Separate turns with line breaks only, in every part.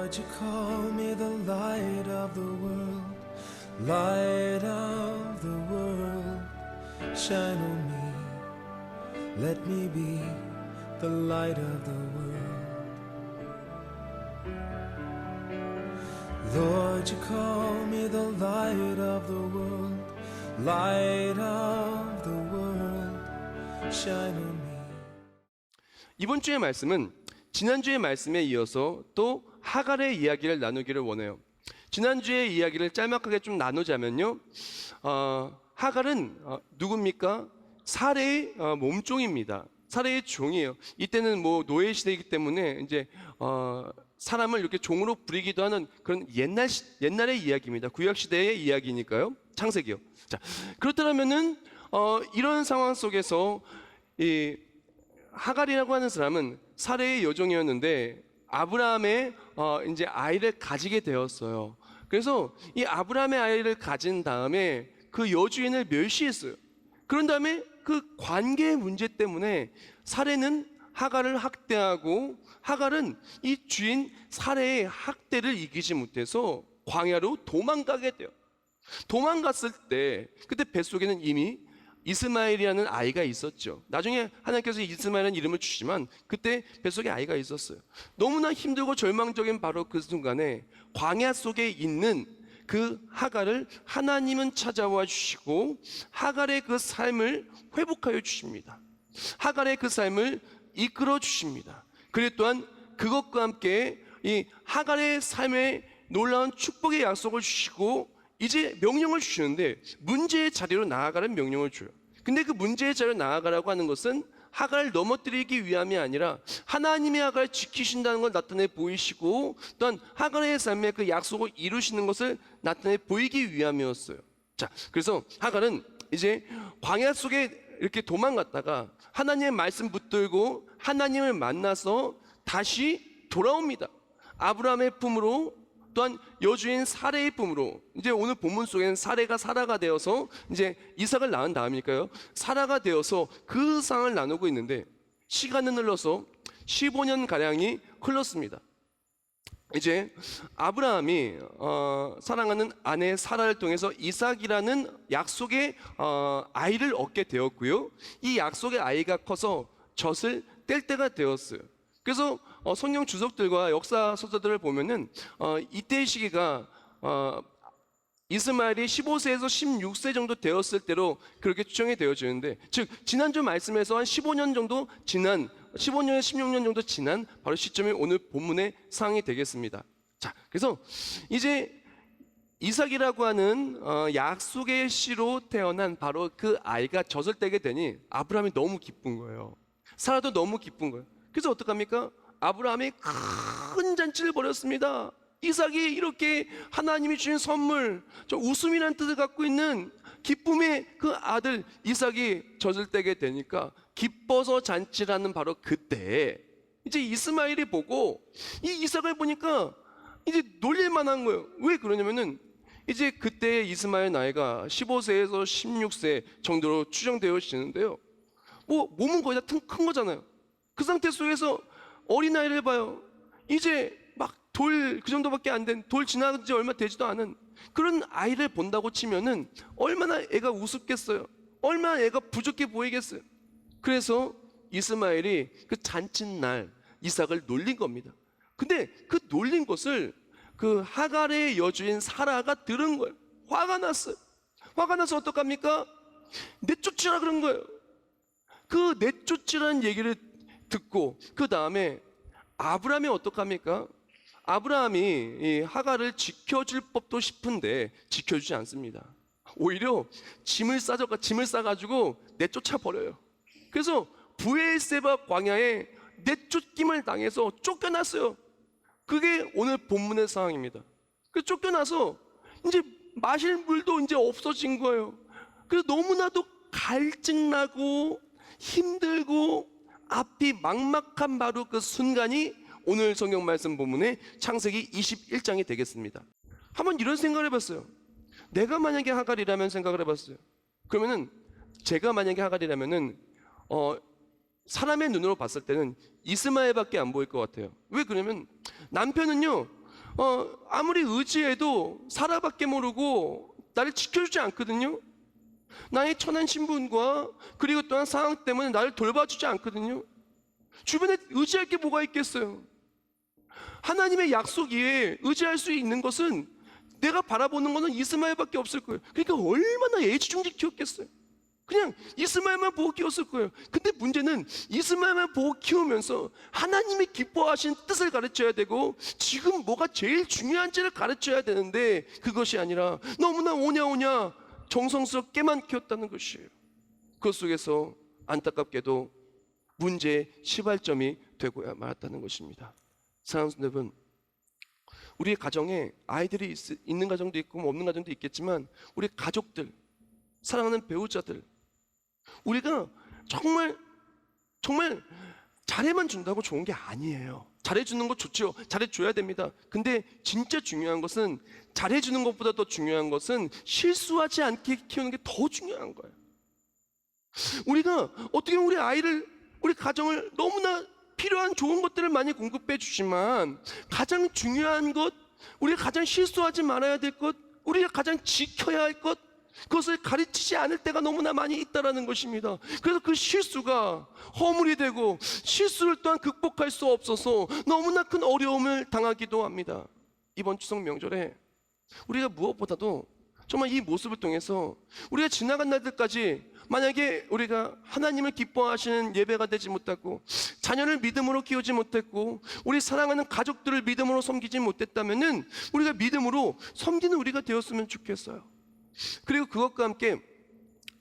Lord, you call me the light of the world, light of the world, shine on me, let me be the light of the world. Lord, you call me the light of the world, light of the world, shine on me.
이번 주의 말씀은 지난주의 말씀에 이어서 또 하갈의 이야기를 나누기를 원해요. 지난주의 이야기를 짤막하게 좀 나누자면요, 하갈은 누굽니까? 사레의 몸종입니다. 사레의 종이에요. 이때는 뭐 노예 시대이기 때문에 이제 사람을 이렇게 종으로 부리기도 하는 그런 옛날의 이야기입니다. 구약 시대의 이야기니까요. 창세기요. 자, 그렇다면은 이런 상황 속에서 이 하갈이라고 하는 사람은 사레의 여종이었는데 아브라함의 이제 아이를 가지게 되었어요. 그래서 이 아브라함의 아이를 가진 다음에 그 여주인을 멸시했어요. 그런 다음에 그 관계의 문제 때문에 사레는 하갈을 학대하고 하갈은 이 주인 사레의 학대를 이기지 못해서 광야로 도망가게 돼요. 도망갔을 때 그때 뱃속에는 이미 이스마엘이라는 아이가 있었죠. 나중에 하나님께서 이스마엘이라는 이름을 주시지만 그때 뱃속에 아이가 있었어요. 너무나 힘들고 절망적인 바로 그 순간에 광야 속에 있는 그 하갈을 하나님은 찾아와 주시고 하갈의 그 삶을 회복하여 주십니다. 하갈의 그 삶을 이끌어 주십니다. 그리고 또한 그것과 함께 이 하갈의 삶에 놀라운 축복의 약속을 주시고 이제 명령을 주시는데 문제의 자리로 나아가는 명령을 줘요. 근데 그 문제의 자리로 나아가라고 하는 것은 하갈을 넘어뜨리기 위함이 아니라 하나님의 하갈을 지키신다는 걸 나타내 보이시고 또한 하갈의 삶에 그 약속을 이루시는 것을 나타내 보이기 위함이었어요. 자, 그래서 하갈은 이제 광야 속에 이렇게 도망갔다가 하나님의 말씀 붙들고 하나님을 만나서 다시 돌아옵니다. 아브라함의 품으로 또한 여주인 사레의 품으로. 이제 오늘 본문 속에는 사레가 사라가 되어서 이제 이삭을 낳은 다음이니까요, 사라가 되어서 그 상을 나누고 있는데 시간은 흘러서 15년 가량이 흘렀습니다. 이제 아브라함이 사랑하는 아내 사라를 통해서 이삭이라는 약속의 아이를 얻게 되었고요, 이 약속의 아이가 커서 젖을 뗄 때가 되었어요. 그래서 성경 주석들과 역사 서적들을 보면은 이때의 시기가 이스마엘이 15세에서 16세 정도 되었을 때로 그렇게 추정이 되어지는데, 즉 지난주 말씀에서 한 15년 정도 지난, 15년에서 16년 정도 지난 바로 시점이 오늘 본문의 상황이 되겠습니다. 자, 그래서 이제 이삭이라고 하는 약속의 씨로 태어난 바로 그 아이가 젖을 떼게 되니 아브라함이 너무 기쁜 거예요. 사라도 너무 기쁜 거예요. 그래서 어떡합니까? 아브라함이 큰 잔치를 벌였습니다. 이삭이 이렇게 하나님이 주신 선물, 저 웃음이라는 뜻을 갖고 있는 기쁨의 그 아들 이삭이 젖을 떼게 되니까 기뻐서 잔치를 하는 바로 그때 이제 이스마엘이 보고 이 이삭을 보니까 이제 놀릴 만한 거예요. 왜 그러냐면은 이제 그때 이스마엘 나이가 15세에서 16세 정도로 추정되어지는데요, 뭐 몸은 거의 다 큰 거잖아요. 그 상태 속에서 어린아이를 봐요. 이제 막 돌 그 정도밖에 안 된, 돌 지나간 지 얼마 되지도 않은 그런 아이를 본다고 치면은 얼마나 애가 우습겠어요. 얼마나 애가 부족해 보이겠어요. 그래서 이스마엘이 그 잔칫날 이삭을 놀린 겁니다. 근데 그 놀린 것을 그 하갈의 여주인 사라가 들은 거예요. 화가 났어요. 화가 나서 어떡합니까? 내쫓으라 그런 거예요. 그 내쫓으라는 얘기를 듣고 그 다음에 아브라함이 어떡합니까? 아브라함이 이 하갈을 지켜줄 법도 싶은데 지켜주지 않습니다. 오히려 짐을 싸가지고 내쫓아 버려요. 그래서 브엘세바 광야에 내쫓김을 당해서 쫓겨났어요. 그게 오늘 본문의 상황입니다. 그래서 쫓겨나서 이제 마실 물도 이제 없어진 거예요. 그래서 너무나도 갈증나고 힘들고 앞이 막막한 바로 그 순간이 오늘 성경 말씀 본문의 창세기 21장이 되겠습니다. 한번 이런 생각을 해봤어요. 내가 만약에 하갈이라면 생각을 해봤어요. 그러면은 제가 만약에 하갈이라면은 사람의 눈으로 봤을 때는 이스마엘밖에 안 보일 것 같아요. 왜 그러냐면 남편은요 아무리 의지해도 사라밖에 모르고 나를 지켜주지 않거든요. 나의 천한 신분과 그리고 또한 상황 때문에 나를 돌봐주지 않거든요. 주변에 의지할 게 뭐가 있겠어요? 하나님의 약속 위에 의지할 수 있는 것은 내가 바라보는 것은 이스마엘밖에 없을 거예요. 그러니까 얼마나 애지중지 키웠겠어요. 그냥 이스마엘만 보고 키웠을 거예요. 근데 문제는 이스마엘만 보고 키우면서 하나님이 기뻐하신 뜻을 가르쳐야 되고 지금 뭐가 제일 중요한지를 가르쳐야 되는데 그것이 아니라 너무나 오냐오냐 정성스럽게만 키웠다는 것이에요. 그것 속에서 안타깝게도 문제의 시발점이 되고야 말았다는 것입니다. 사랑하는 여러분, 우리의 가정에 아이들이 있는 가정도 있고 없는 가정도 있겠지만 우리 가족들, 사랑하는 배우자들, 우리가 정말 잘해만 준다고 좋은 게 아니에요. 잘해주는 거 좋죠. 잘해줘야 됩니다. 근데 진짜 중요한 것은, 잘해주는 것보다 더 중요한 것은 실수하지 않게 키우는 게 더 중요한 거예요. 우리가 어떻게 보면 우리 아이를, 우리 가정을 너무나 필요한 좋은 것들을 많이 공급해 주지만 가장 중요한 것, 우리가 가장 실수하지 말아야 될 것, 우리가 가장 지켜야 할 것, 그것을 가르치지 않을 때가 너무나 많이 있다는 것입니다. 그래서 그 실수가 허물이 되고 실수를 또한 극복할 수 없어서 너무나 큰 어려움을 당하기도 합니다. 이번 추석 명절에 우리가 무엇보다도 정말 이 모습을 통해서 우리가 지나간 날들까지 만약에 우리가 하나님을 기뻐하시는 예배가 되지 못하고 자녀를 믿음으로 키우지 못했고 우리 사랑하는 가족들을 믿음으로 섬기지 못했다면은 우리가 믿음으로 섬기는 우리가 되었으면 좋겠어요. 그리고 그것과 함께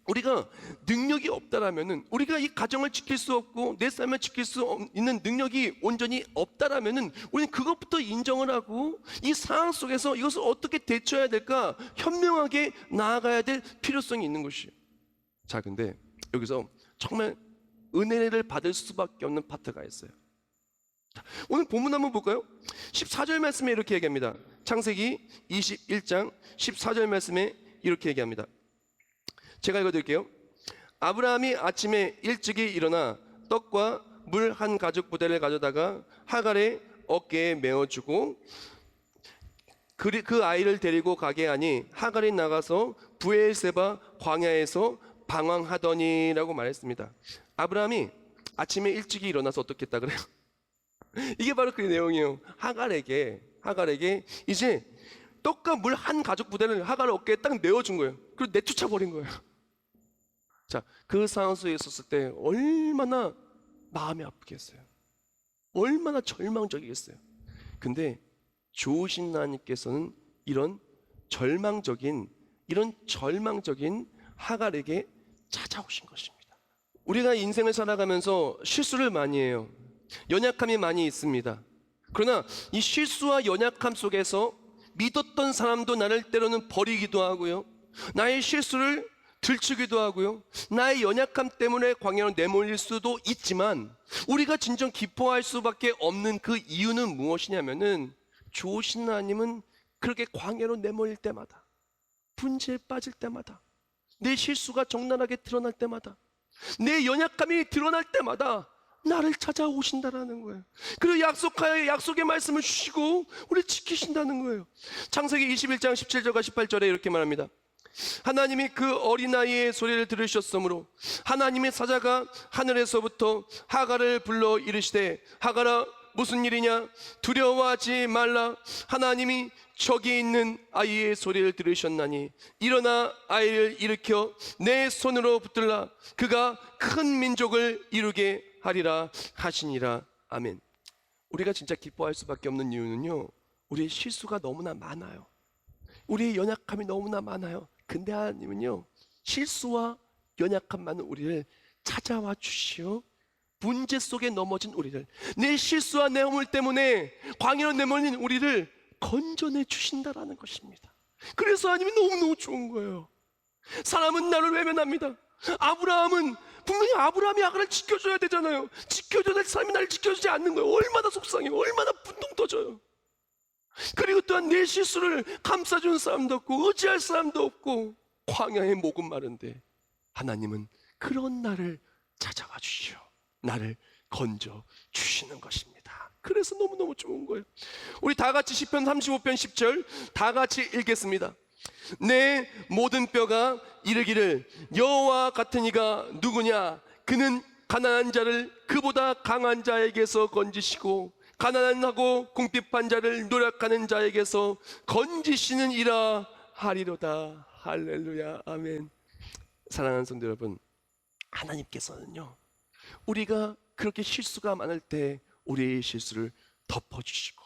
우리가 능력이 없다라면은, 우리가 이 가정을 지킬 수 없고 내 삶을 지킬 수 있는 능력이 온전히 없다라면은 우리는 그것부터 인정을 하고 이 상황 속에서 이것을 어떻게 대처해야 될까 현명하게 나아가야 될 필요성이 있는 것이에요. 자, 근데 여기서 정말 은혜를 받을 수밖에 없는 파트가 있어요. 오늘 본문 한번 볼까요? 14절 말씀에 이렇게 얘기합니다. 창세기 21장 14절 말씀에 이렇게 얘기합니다. 제가 읽어드릴게요. 아브라함이 아침에 일찍이 일어나 떡과 물 한 가죽 부대를 가져다가 하갈의 어깨에 메어주고 그 아이를 데리고 가게 하니 하갈이 나가서 브엘세바 광야에서 방황하더니라고 말했습니다. 아브라함이 아침에 일찍이 일어나서 어떻게 했다 그래요? 이게 바로 그 내용이에요. 하갈에게 이제 떡과 물 한 가죽 부대를 하갈 어깨에 딱 내어준 거예요. 그리고 내쫓아 버린 거예요. 자, 그 상황 속에 있었을 때 얼마나 마음이 아프겠어요. 얼마나 절망적이겠어요. 근데 좋으신 하나님께서는 이런 절망적인 하갈에게 찾아오신 것입니다. 우리가 인생을 살아가면서 실수를 많이 해요. 연약함이 많이 있습니다. 그러나 이 실수와 연약함 속에서 믿었던 사람도 나를 때로는 버리기도 하고요, 나의 실수를 들추기도 하고요, 나의 연약함 때문에 광야로 내몰릴 수도 있지만 우리가 진정 기뻐할 수밖에 없는 그 이유는 무엇이냐면은 좋으신 하나님은 그렇게 광야로 내몰릴 때마다, 분지에 빠질 때마다, 내 실수가 적나라하게 드러날 때마다, 내 연약함이 드러날 때마다 나를 찾아오신다라는 거예요. 그리고 약속의 말씀을 주시고 우리 지키신다는 거예요. 창세기 21장 17절과 18절에 이렇게 말합니다. 하나님이 그 어린아이의 소리를 들으셨으므로 하나님의 사자가 하늘에서부터 하갈을 불러 이르시되 하갈아 무슨 일이냐, 두려워하지 말라. 하나님이 저기 있는 아이의 소리를 들으셨나니 일어나 아이를 일으켜 내 손으로 붙들라. 그가 큰 민족을 이루게 하리라 하시니라. 아멘. 우리가 진짜 기뻐할 수밖에 없는 이유는요, 우리의 실수가 너무나 많아요. 우리의 연약함이 너무나 많아요. 근데 하나님은요, 실수와 연약함 많은 우리를 찾아와 주시오. 문제 속에 넘어진 우리를, 내 실수와 내 허물 때문에 광야로 내몰린 우리를 건져내 주신다라는 것입니다. 그래서 하나님이 너무너무 좋은 거예요. 사람은 나를 외면합니다. 아브라함은 분명히 아브라함이 하갈을 지켜줘야 되잖아요. 지켜줘야 될 사람이 나를 지켜주지 않는 거예요. 얼마나 속상해요. 얼마나 분통 터져요. 그리고 또한 내 실수를 감싸주는 사람도 없고 의지할 사람도 없고 광야의 목은 마른데 하나님은 그런 나를 찾아와 주시오. 나를 건져 주시는 것입니다. 그래서 너무너무 좋은 거예요. 우리 다 같이 시편 35편 10절 다 같이 읽겠습니다. 내 모든 뼈가 이르기를 여호와 같은 이가 누구냐? 그는 가난한 자를 그보다 강한 자에게서 건지시고 가난하고 궁핍한 자를 노력하는 자에게서 건지시는이라 하리로다. 할렐루야, 아멘. 사랑하는 성도 여러분, 하나님께서는요, 우리가 그렇게 실수가 많을 때 우리의 실수를 덮어주시고,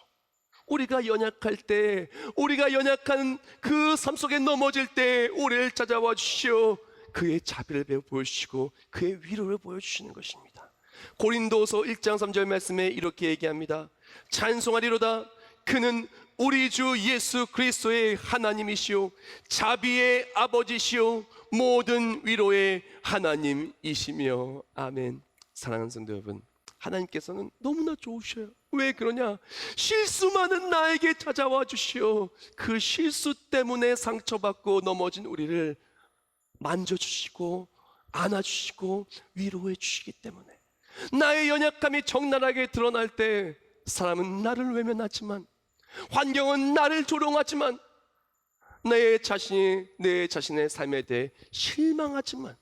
우리가 연약할 때, 우리가 연약한 그 삶 속에 넘어질 때 우리를 찾아와 주시오 그의 자비를 보여주시고 그의 위로를 보여주시는 것입니다. 고린도서 1장 3절 말씀에 이렇게 얘기합니다. 찬송하리로다. 그는 우리 주 예수 그리스도의 하나님이시오 자비의 아버지시오 모든 위로의 하나님이시며. 아멘. 사랑하는 성도 여러분, 하나님께서는 너무나 좋으셔요. 왜 그러냐? 실수 많은 나에게 찾아와 주시오. 그 실수 때문에 상처받고 넘어진 우리를 만져주시고 안아주시고 위로해 주시기 때문에, 나의 연약함이 적나라하게 드러날 때 사람은 나를 외면하지만, 환경은 나를 조롱하지만, 내 자신의 삶에 대해 실망하지만,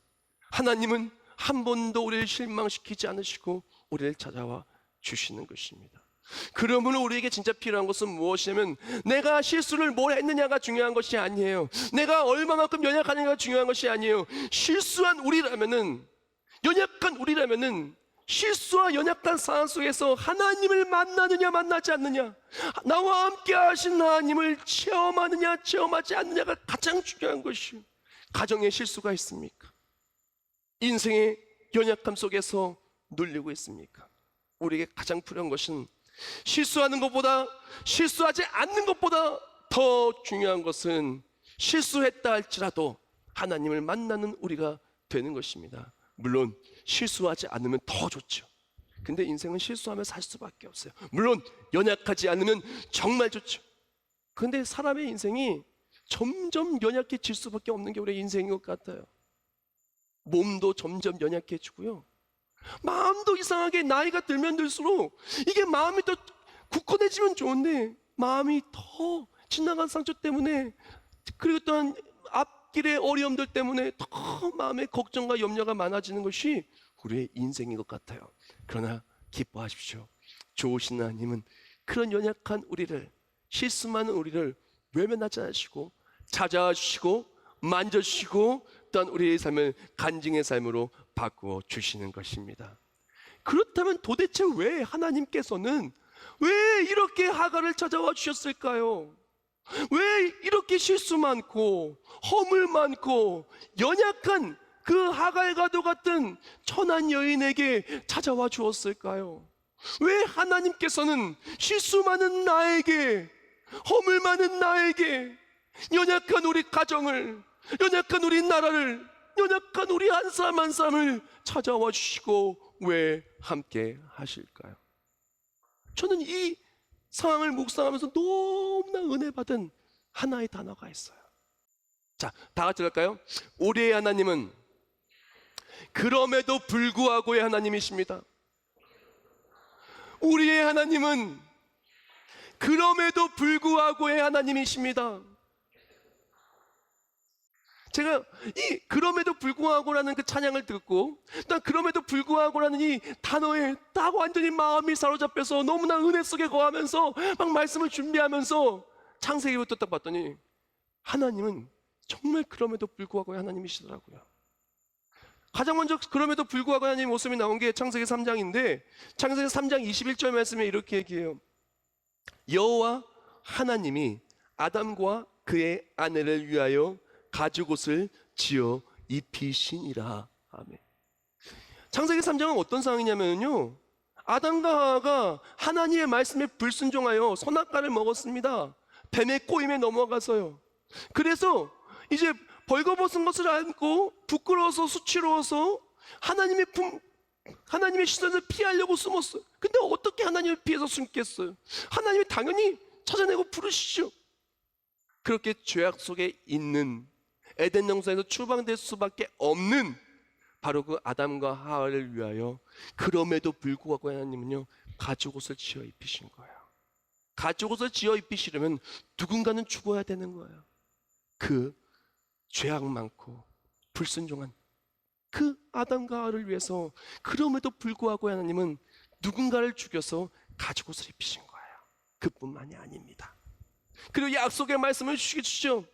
하나님은 한 번도 우리를 실망시키지 않으시고 우리를 찾아와 주시는 것입니다. 그러므로 우리에게 진짜 필요한 것은 무엇이냐면, 내가 실수를 뭘 했느냐가 중요한 것이 아니에요. 내가 얼마만큼 연약하느냐가 중요한 것이 아니에요. 실수한 우리라면은, 연약한 우리라면은 실수와 연약한 상황 속에서 하나님을 만나느냐 만나지 않느냐, 나와 함께 하신 하나님을 체험하느냐 체험하지 않느냐가 가장 중요한 것이에요. 가정에 실수가 있습니까? 인생의 연약함 속에서 눌리고 있습니까? 우리에게 가장 필요한 것은, 실수하는 것보다, 실수하지 않는 것보다 더 중요한 것은 실수했다 할지라도 하나님을 만나는 우리가 되는 것입니다. 물론 실수하지 않으면 더 좋죠. 근데 인생은 실수하며 살 수밖에 없어요. 물론 연약하지 않으면 정말 좋죠. 근데 사람의 인생이 점점 연약해질 수밖에 없는 게 우리의 인생인 것 같아요. 몸도 점점 연약해지고요, 마음도 이상하게 나이가 들면 들수록 이게 마음이 더 굳건해지면 좋은데 마음이 더 지나간 상처 때문에, 그리고 또한 앞길의 어려움들 때문에 더 마음의 걱정과 염려가 많아지는 것이 우리의 인생인 것 같아요. 그러나 기뻐하십시오. 좋으신 하나님은 그런 연약한 우리를, 실수 많은 우리를 외면하지 않으시고 찾아와 주시고 만져주시고 또한 우리의 삶을 간증의 삶으로 바꾸어 주시는 것입니다. 그렇다면 도대체 왜 하나님께서는 왜 이렇게 하갈을 찾아와 주셨을까요? 왜 이렇게 실수 많고 허물 많고 연약한 그 하갈과도 같은 천한 여인에게 찾아와 주었을까요? 왜 하나님께서는 실수 많은 나에게, 허물 많은 나에게, 연약한 우리 가정을, 연약한 우리 나라를, 연약한 우리 한 사람 한 사람을 찾아와 주시고 왜 함께 하실까요? 저는 이 상황을 묵상하면서 너무나 은혜 받은 하나의 단어가 있어요. 자, 다 같이 할까요? 우리의 하나님은 그럼에도 불구하고의 하나님이십니다. 우리의 하나님은 그럼에도 불구하고의 하나님이십니다. 제가 이 그럼에도 불구하고라는 그 찬양을 듣고, 또 그럼에도 불구하고라는 이 단어에 딱 완전히 마음이 사로잡혀서 너무나 은혜 속에 거하면서 막 말씀을 준비하면서 창세기부터 딱 봤더니 하나님은 정말 그럼에도 불구하고의 하나님이시더라고요. 가장 먼저 그럼에도 불구하고 하나님의 모습이 나온 게 창세기 3장인데, 창세기 3장 21절 말씀에 이렇게 얘기해요. 여호와 하나님이 아담과 그의 아내를 위하여 가죽옷을 지어 입히시니라. 아멘. 창세기 3장은 어떤 상황이냐면요, 아담과 하와가 하나님의 말씀에 불순종하여 선악과를 먹었습니다. 뱀의 꼬임에 넘어가서요. 그래서 이제 벌거벗은 것을 안고 부끄러워서 수치로워서 하나님의 시선을 피하려고 숨었어요. 근데 어떻게 하나님을 피해서 숨겠어요? 하나님이 당연히 찾아내고 부르시죠. 그렇게 죄악 속에 있는, 에덴 동산에서 추방될 수밖에 없는 바로 그 아담과 하와를 위하여 그럼에도 불구하고 하나님은요 가죽옷을 지어 입히신 거예요. 가죽옷을 지어 입히시려면 누군가는 죽어야 되는 거예요. 그 죄악 많고 불순종한 그 아담과 하와를 위해서 그럼에도 불구하고 하나님은 누군가를 죽여서 가죽옷을 입히신 거예요. 그뿐만이 아닙니다. 그리고 약속의 말씀을 주시죠.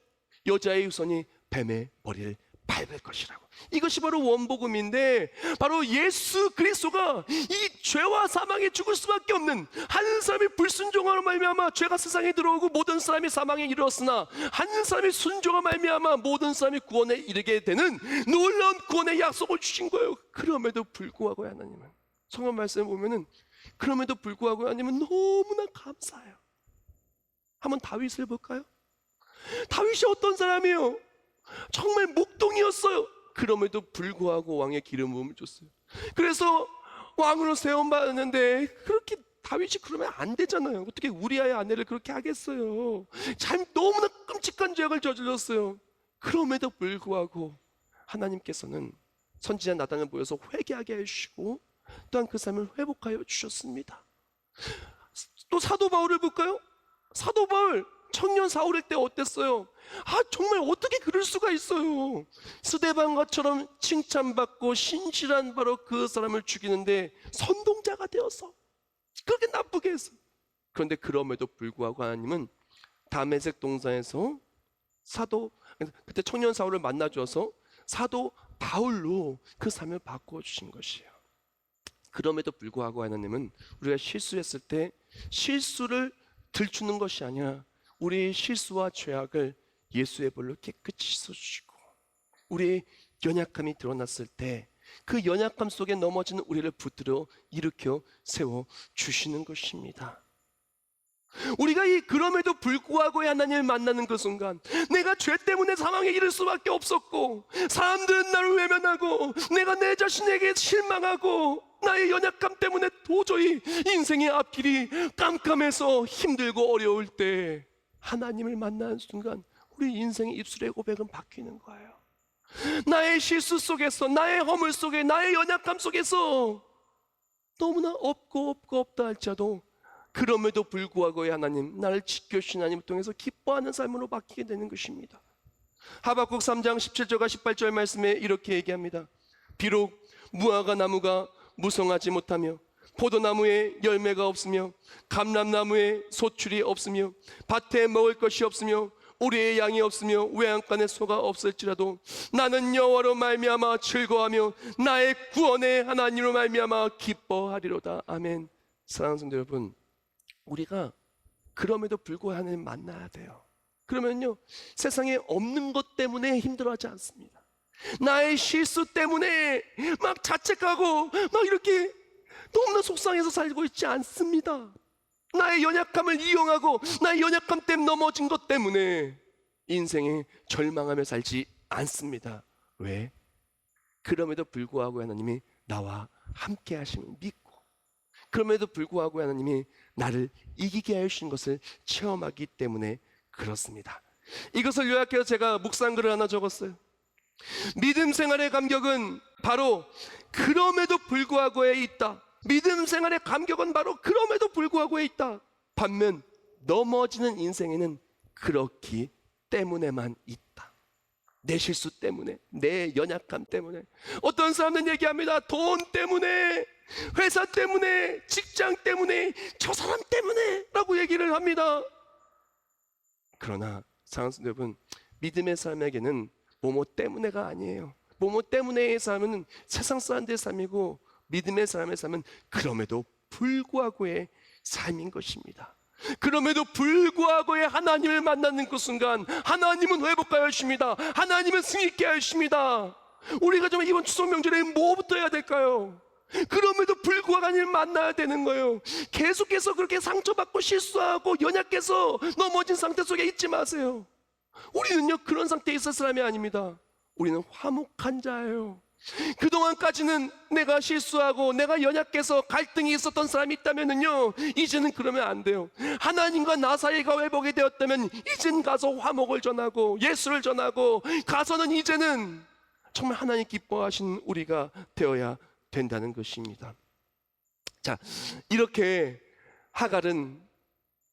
여자의 후손이 뱀의 머리를 밟을 것이라고. 이것이 바로 원복음인데, 바로 예수 그리스도가 이 죄와 사망에 죽을 수밖에 없는, 한 사람이 불순종하로 말미암아 죄가 세상에 들어오고 모든 사람이 사망에 이르렀으나 한 사람이 순종하로 말미암아 모든 사람이 구원에 이르게 되는 놀라운 구원의 약속을 주신 거예요. 그럼에도 불구하고 하나님은, 성경 말씀을 보면은 그럼에도 불구하고 하나님은 너무나 감사해요. 한번 다윗을 볼까요? 다윗이 어떤 사람이에요? 정말 목동이었어요. 그럼에도 불구하고 왕의 기름 부음을 줬어요. 그래서 왕으로 세움받았는데, 그렇게 다윗이 그러면 안 되잖아요. 어떻게 우리아의 아내를 그렇게 하겠어요? 참 너무나 끔찍한 죄악을 저질렀어요. 그럼에도 불구하고 하나님께서는 선지자 나단을 보여서 회개하게 해주시고 또한 그 삶을 회복하여 주셨습니다. 또 사도 바울을 볼까요? 사도 바울 청년 사울일 때 어땠어요? 정말 어떻게 그럴 수가 있어요? 스데반과처럼 칭찬받고 신실한 바로 그 사람을 죽이는데 선동자가 되어서 그렇게 나쁘게 했어. 그런데 그럼에도 불구하고 하나님은 다메섹 동산에서 그때 청년 사울을 만나줘서 사도 바울로 그 삶을 바꿔주신 것이에요. 그럼에도 불구하고 하나님은 우리가 실수했을 때 실수를 들추는 것이 아니라 우리의 실수와 죄악을 예수의 볼로 깨끗이 씻어주시고, 우리의 연약함이 드러났을 때 그 연약함 속에 넘어지는 우리를 붙들어 일으켜 세워주시는 것입니다. 우리가 이 그럼에도 불구하고 하나님을 만나는 그 순간, 내가 죄 때문에 사망에 이를 수밖에 없었고 사람들은 나를 외면하고 내가 내 자신에게 실망하고 나의 연약함 때문에 도저히 인생의 앞길이 깜깜해서 힘들고 어려울 때 하나님을 만나는 순간 우리 인생의 입술의 고백은 바뀌는 거예요. 나의 실수 속에서, 나의 허물 속에, 나의 연약함 속에서 너무나 없다 할지라도 그럼에도 불구하고 하나님, 나를 지켜주신 하나님을 통해서 기뻐하는 삶으로 바뀌게 되는 것입니다. 하박국 3장 17절과 18절 말씀에 이렇게 얘기합니다. 비록 무화과 나무가 무성하지 못하며 포도나무에 열매가 없으며 감람나무에 소출이 없으며 밭에 먹을 것이 없으며 우리의 양이 없으며 외양간에 소가 없을지라도 나는 여호와로 말미암아 즐거워하며 나의 구원의 하나님으로 말미암아 기뻐하리로다. 아멘. 사랑하는 성도 여러분, 우리가 그럼에도 불구하고 하나님 만나야 돼요. 그러면요, 세상에 없는 것 때문에 힘들어하지 않습니다. 나의 실수 때문에 막 자책하고 막 이렇게 너무나 속상해서 살고 있지 않습니다. 나의 연약함을 이용하고 나의 연약함 때문에 넘어진 것 때문에 인생에 절망하며 살지 않습니다. 왜? 그럼에도 불구하고 하나님이 나와 함께 하심을 믿고, 그럼에도 불구하고 하나님이 나를 이기게 하신 것을 체험하기 때문에 그렇습니다. 이것을 요약해서 제가 묵상글을 하나 적었어요. 믿음 생활의 감격은 바로 그럼에도 불구하고에 있다. 믿음 생활의 감격은 바로 그럼에도 불구하고에 있다. 반면 넘어지는 인생에는 그렇기 때문에만 있다. 내 실수 때문에, 내 연약함 때문에. 어떤 사람들은 얘기합니다. 돈 때문에, 회사 때문에, 직장 때문에, 저 사람 때문에 라고 얘기를 합니다. 그러나 사랑하는 여러분, 믿음의 삶에게는 뭐뭐 때문에가 아니에요. 뭐뭐 때문에의 삶은 세상 사람들의 삶이고, 믿음의 사람의 삶은 그럼에도 불구하고의 삶인 것입니다. 그럼에도 불구하고의 하나님을 만나는 그 순간 하나님은 회복하여 하십니다. 하나님은 승리케 하십니다. 우리가 정말 이번 추석 명절에 뭐부터 해야 될까요? 그럼에도 불구하고 하나님을 만나야 되는 거예요. 계속해서 그렇게 상처받고 실수하고 연약해서 넘어진 상태 속에 있지 마세요. 우리는요, 그런 상태에 있을 사람이 아닙니다. 우리는 화목한 자예요. 그동안까지는 내가 실수하고 내가 연약해서 갈등이 있었던 사람이 있다면요, 이제는 그러면 안 돼요. 하나님과 나 사이가 회복이 되었다면 이젠 가서 화목을 전하고 예수를 전하고 가서는 이제는 정말 하나님 기뻐하시는 우리가 되어야 된다는 것입니다. 자, 이렇게 하갈은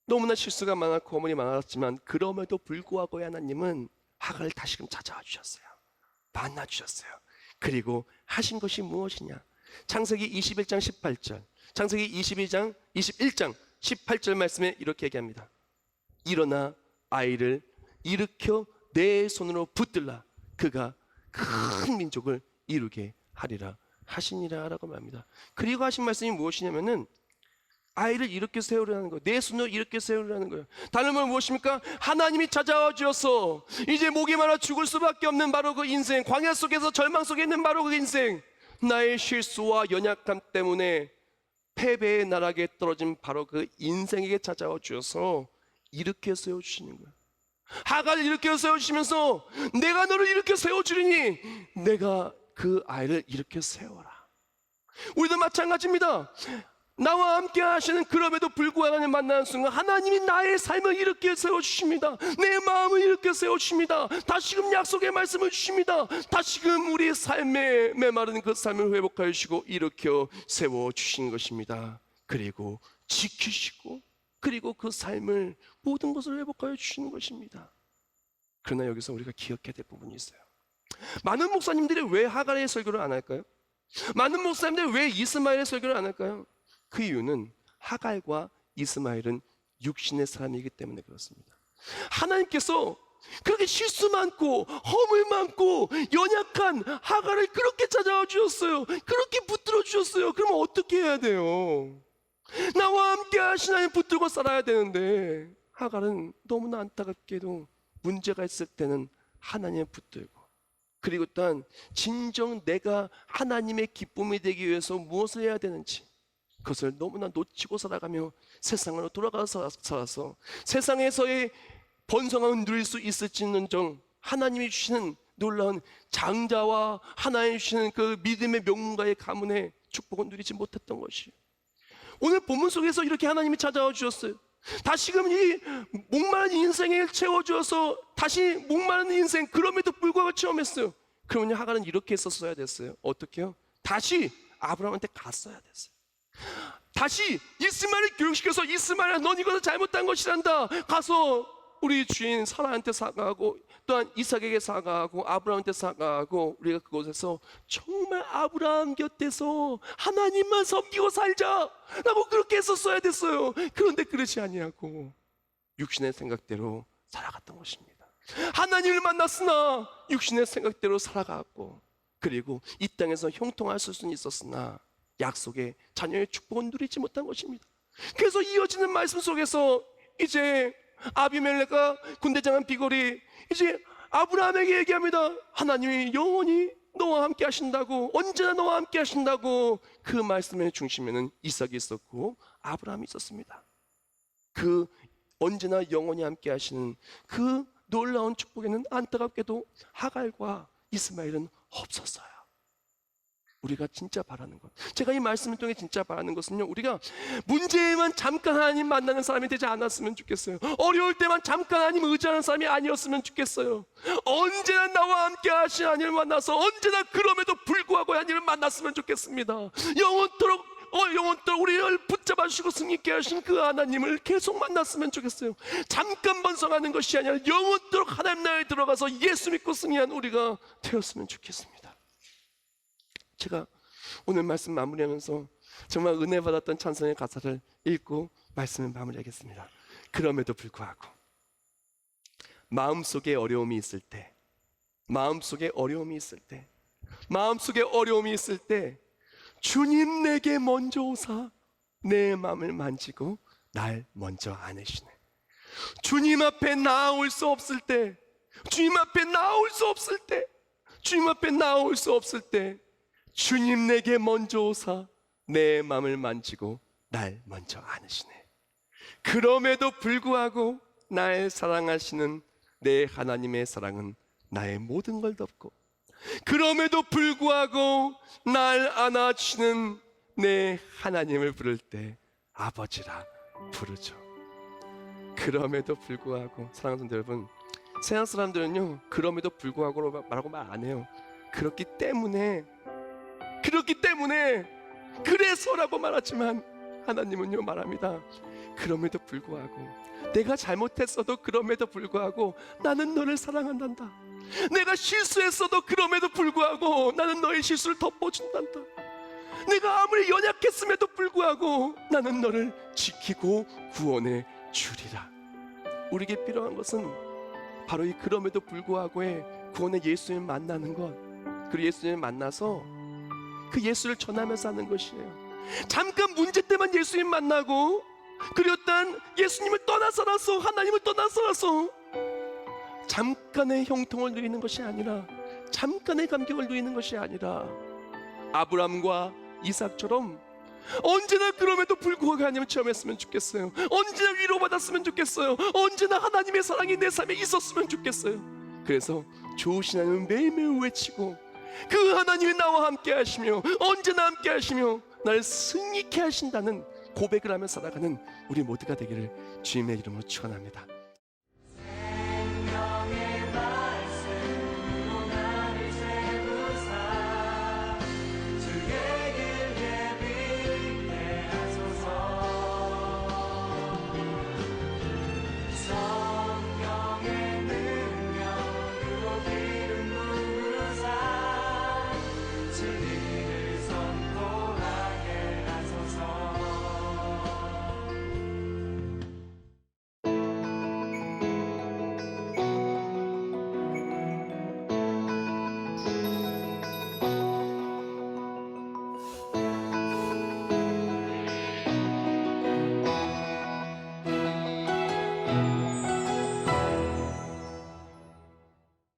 너무나 실수가 많았고 거물이 많았지만 그럼에도 불구하고 하나님은 하갈을 다시금 찾아와 주셨어요. 만나 주셨어요. 그리고 하신 것이 무엇이냐? 창세기 21장 18절, 창세기 21장 18절 말씀에 이렇게 얘기합니다. 일어나 아이를 일으켜 내 손으로 붙들라. 그가 큰 민족을 이루게 하리라 하시니라 라고 말합니다. 그리고 하신 말씀이 무엇이냐면은 아이를 일으켜 세우라는 거예요. 내 손으로 일으켜 세우라는 거예요. 다른 말은 무엇입니까? 하나님이 찾아와 주셔서 이제 목이 마라 죽을 수밖에 없는 바로 그 인생, 광야 속에서 절망 속에 있는 바로 그 인생, 나의 실수와 연약함 때문에 패배의 나락에 떨어진 바로 그 인생에게 찾아와 주셔서 일으켜 세워주시는 거예요. 하갈을 일으켜 세워주시면서 내가 너를 일으켜 세워주리니 내가 그 아이를 일으켜 세워라. 우리도 마찬가지입니다. 나와 함께 하시는 그럼에도 불구하고 하나님 만나는 순간 하나님이 나의 삶을 일으켜 세워주십니다. 내 마음을 일으켜 세워주십니다. 다시금 약속의 말씀을 주십니다. 다시금 우리의 삶에 메마른 그 삶을 회복하여 주시고 일으켜 세워주신 것입니다. 그리고 지키시고 그리고 그 삶을 모든 것을 회복하여 주시는 것입니다. 그러나 여기서 우리가 기억해야 될 부분이 있어요. 많은 목사님들이 왜 하갈의 설교를 안 할까요? 많은 목사님들이 왜 이스마엘의 설교를 안 할까요? 그 이유는 하갈과 이스마엘은 육신의 사람이기 때문에 그렇습니다. 하나님께서 그렇게 실수 많고 허물 많고 연약한 하갈을 그렇게 찾아와 주셨어요. 그렇게 붙들어 주셨어요. 그러면 어떻게 해야 돼요? 나와 함께 하신 하나님 붙들고 살아야 되는데 하갈은 너무나 안타깝게도 문제가 있을 때는 하나님을 붙들고, 그리고 또한 진정 내가 하나님의 기쁨이 되기 위해서 무엇을 해야 되는지 그것을 너무나 놓치고 살아가며 세상으로 돌아가서 살아서 세상에서의 번성함을 누릴 수 있을지는정 하나님이 주시는 놀라운 장자와 하나님이 주시는 그 믿음의 명문가의 가문의 축복을 누리지 못했던 것이, 오늘 본문 속에서 이렇게 하나님이 찾아와 주셨어요. 다시금 이 목마른 인생을 채워주어서 다시 목마른 인생, 그럼에도 불구하고 체험했어요. 그러면 하갈은 이렇게 했었어야 됐어요. 어떻게요? 다시 아브라함한테 갔어야 됐어요. 다시 이스마엘을 교육시켜서 이스마엘아, 넌 이것을 잘못한 것이란다. 가서 우리 주인 사라한테 사과하고 또한 이삭에게 사과하고 아브라함한테 사과하고 우리가 그곳에서 정말 아브라함 곁에서 하나님만 섬기고 살자 라고 그렇게 했었어야 됐어요. 그런데 그렇지 아니하고 육신의 생각대로 살아갔던 것입니다. 하나님을 만났으나 육신의 생각대로 살아갔고, 그리고 이 땅에서 형통할 수는 있었으나 약속의 자녀의 축복은 누리지 못한 것입니다. 그래서 이어지는 말씀 속에서 이제 아비멜렉과 군대장한 비골이 이제 아브라함에게 얘기합니다. 하나님이 영원히 너와 함께 하신다고, 언제나 너와 함께 하신다고. 그 말씀의 중심에는 이삭이 있었고 아브라함이 있었습니다. 그 언제나 영원히 함께 하시는 그 놀라운 축복에는 안타깝게도 하갈과 이스마엘은 없었어요. 우리가 진짜 바라는 것, 제가 이 말씀을 통해 진짜 바라는 것은요, 우리가 문제에만 잠깐 하나님 만나는 사람이 되지 않았으면 좋겠어요. 어려울 때만 잠깐 하나님 의지하는 사람이 아니었으면 좋겠어요. 언제나 나와 함께 하신 하나님을 만나서 언제나 그럼에도 불구하고 하나님을 만났으면 좋겠습니다. 영원토록 우리를 붙잡아 주시고 승리케 하신 그 하나님을 계속 만났으면 좋겠어요. 잠깐 번성하는 것이 아니라 영원토록 하나님 나라에 들어가서 예수 믿고 승리한 우리가 되었으면 좋겠습니다. 제가 오늘 말씀 마무리하면서 정말 은혜 받았던 찬송의 가사를 읽고 말씀을 마무리하겠습니다. 그럼에도 불구하고 마음속에 어려움이 있을 때, 마음속에 어려움이 있을 때, 마음속에 어려움이 있을 때 주님 내게 먼저 오사 내 마음을 만지고 날 먼저 안으시네. 주님 앞에 나아올 수 없을 때, 주님 앞에 나아올 수 없을 때, 주님 앞에 나아올 수 없을 때 주님 내게 먼저 오사 내 마음을 만지고 날 먼저 안으시네. 그럼에도 불구하고 날 사랑하시는 내 하나님의 사랑은 나의 모든 걸 덮고, 그럼에도 불구하고 날 안아주시는 내 하나님을 부를 때 아버지라 부르죠. 그럼에도 불구하고, 사랑하는 성도 여러분, 세상 사람들은요 그럼에도 불구하고 말하고 말 안 해요. 그렇기 때문에 위해서라고 말하지만 하나님은요 말합니다. 그럼에도 불구하고, 내가 잘못했어도 그럼에도 불구하고 나는 너를 사랑한단다. 내가 실수했어도 그럼에도 불구하고 나는 너의 실수를 덮어준단다. 내가 아무리 연약했음에도 불구하고 나는 너를 지키고 구원해 주리라. 우리에게 필요한 것은 바로 이 그럼에도 불구하고의 구원의 예수님을 만나는 것, 그리고 예수님을 만나서 그 예수를 전하면서 하는 것이에요. 잠깐 문제 때만 예수님 만나고, 그리고 단 예수님을 떠나서라서, 하나님을 떠나서라서 잠깐의 형통을 누리는 것이 아니라, 잠깐의 감격을 누리는 것이 아니라, 아브람과 이삭처럼 언제나 그럼에도 불구하고 하나님을 체험했으면 좋겠어요. 언제나 위로받았으면 좋겠어요. 언제나 하나님의 사랑이 내 삶에 있었으면 좋겠어요. 그래서 좋으신 하나님을 매일매일 외치고, 그 하나님이 나와 함께 하시며 언제나 함께 하시며 나를 승리케 하신다는 고백을 하며 살아가는 우리 모두가 되기를 주님의 이름으로 축원합니다.